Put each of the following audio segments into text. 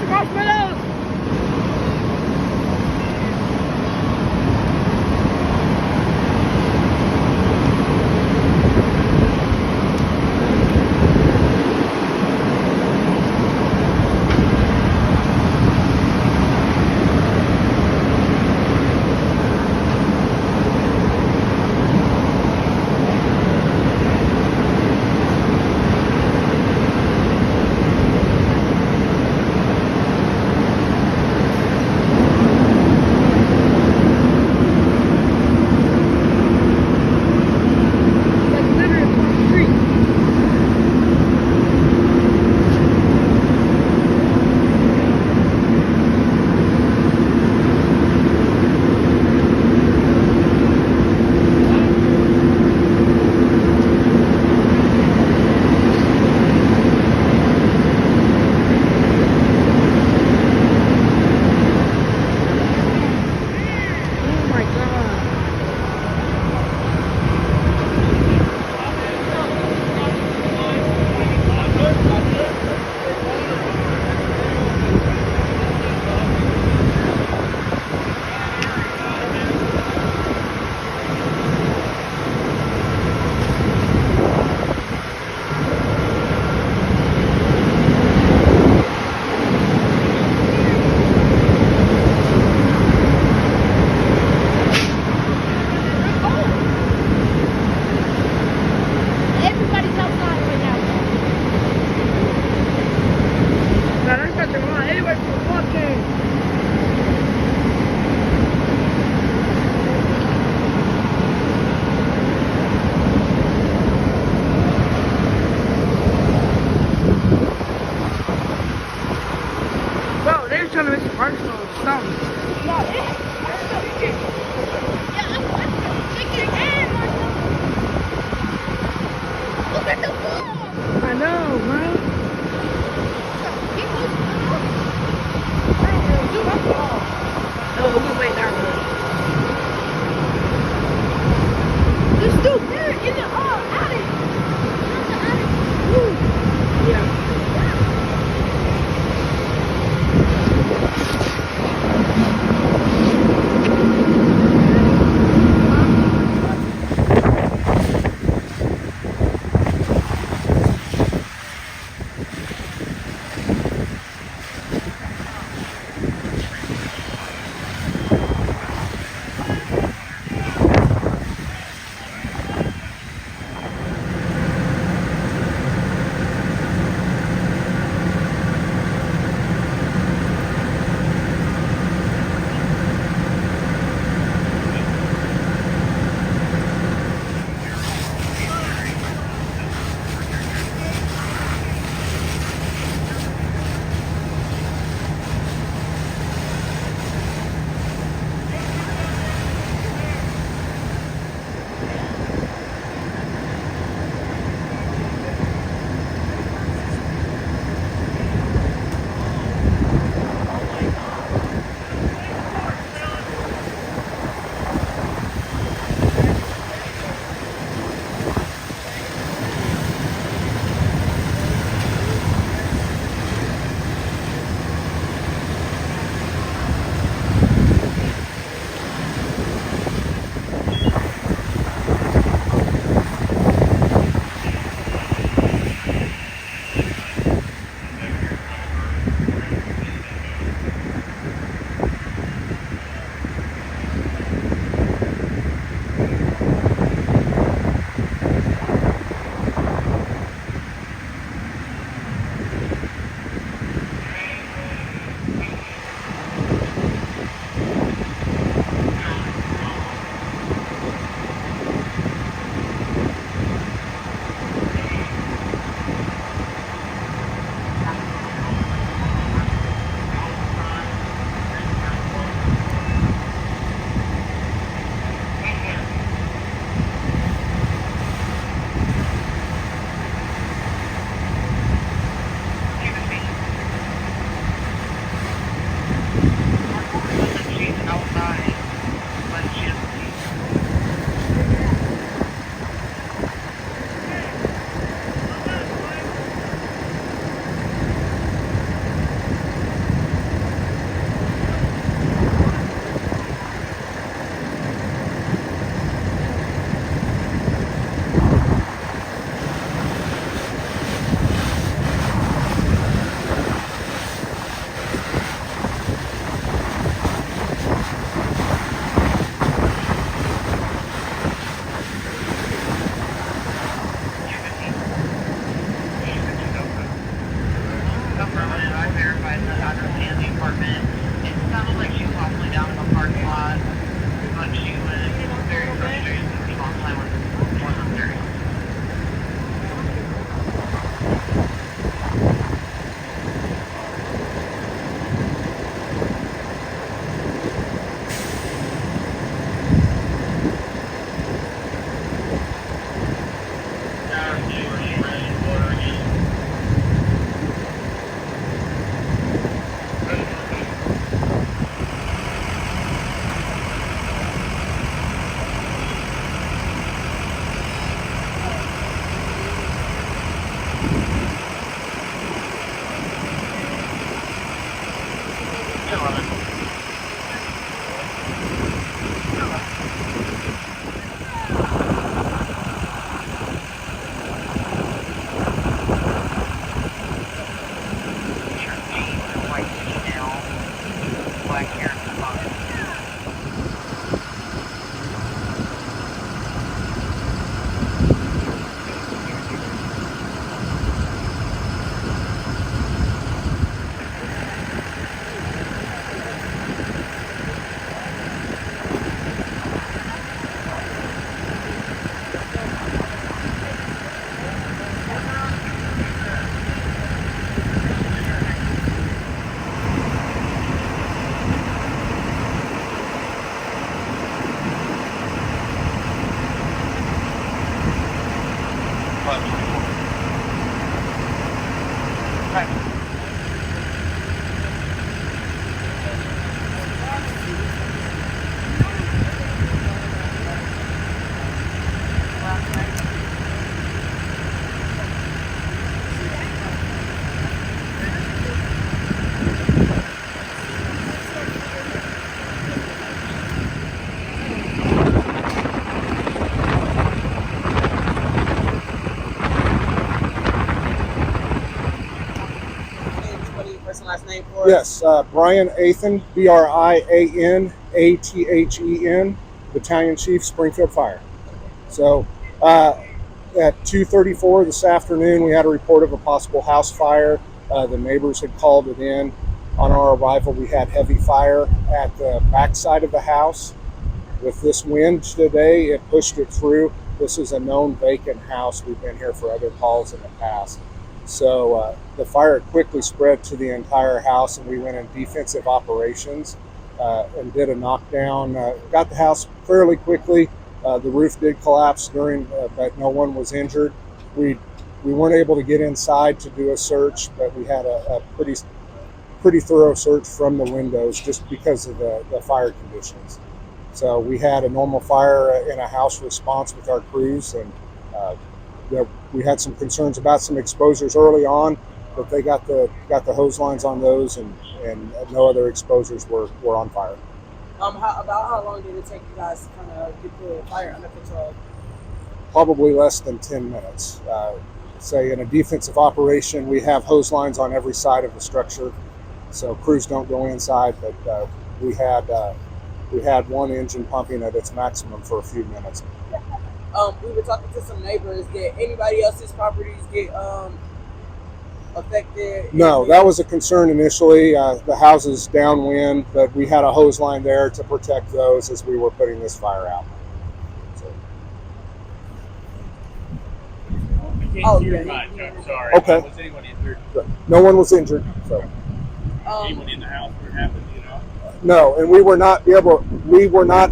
Marshmallows! Trying to make some marshmallows or something. Look at the ball! I know, man. Oh, we're gonna wait down there. There's still there in the attic. Yeah. supervised the address and the apartment. It sounded like she was possibly down in the parking lot, but she was very frustrated. The response time wasn't very good. Yes, Brian Athen, Brianathen, Battalion Chief, Springfield Fire. So at 2:34 this afternoon, we had a report of a possible house fire. The neighbors had called it in. On our arrival, we had heavy fire at the backside of the house. With this wind today, it pushed it through. This is a known vacant house. We've been here for other calls in the past. So the fire quickly spread to the entire house, and we went in defensive operations and did a knockdown. Got the house fairly quickly. The roof did collapse during, but no one was injured. We weren't able to get inside to do a search, but we had a pretty thorough search from the windows just because of the fire conditions. So we had a normal fire in a house response with our crews, and we had some concerns about some exposures early on, but they got the hose lines on those, and no other exposures were on fire. How long did it take you guys to kind of get the fire under control? Probably less than 10 minutes. Say in a defensive operation, we have hose lines on every side of the structure, so crews don't go inside, but we had one engine pumping at its maximum for a few minutes. We were talking to some neighbors. Did anybody else's properties get affected? No, that was a concern initially. The houses downwind, but we had a hose line there to protect those as we were putting this fire out. So. I can't hear much. I'm sorry. Okay. Was anyone injured? No one was injured. So. Anyone in the house where it happened? You know. No, and we were not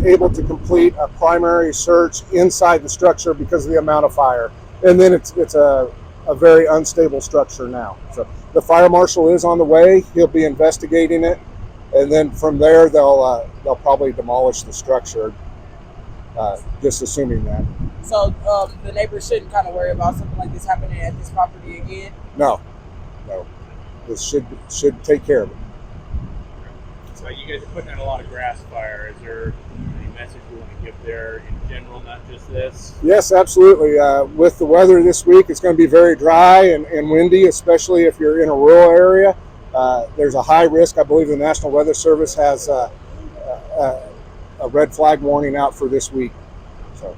able to complete a primary search inside the structure because of the amount of fire. And then it's a very unstable structure now. So the fire marshal is on the way. He'll be investigating it, and then from there they'll probably demolish the structure. Just assuming that. So the neighbors shouldn't kind of worry about something like this happening at this property again. No. This should take care of it. So you guys are putting out a lot of grass fire. Is there any message you want to give there in general, not just this? Yes, absolutely. With the weather this week, it's going to be very dry and windy, especially if you're in a rural area. There's a high risk. I believe the National Weather Service has a red flag warning out for this week. So,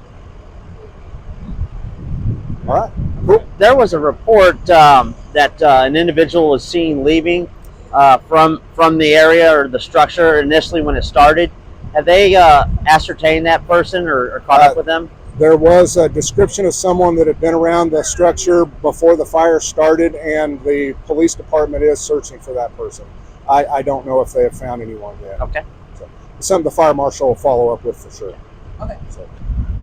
all right. Cool. There was a report that an individual was seen leaving from the area or the structure initially when it started? Have they ascertained that person or caught up with them? There was a description of someone that had been around the structure before the fire started, and the police department is searching for that person. I don't know if they have found anyone yet. Okay. So, something the fire marshal will follow up with for sure. Okay. So.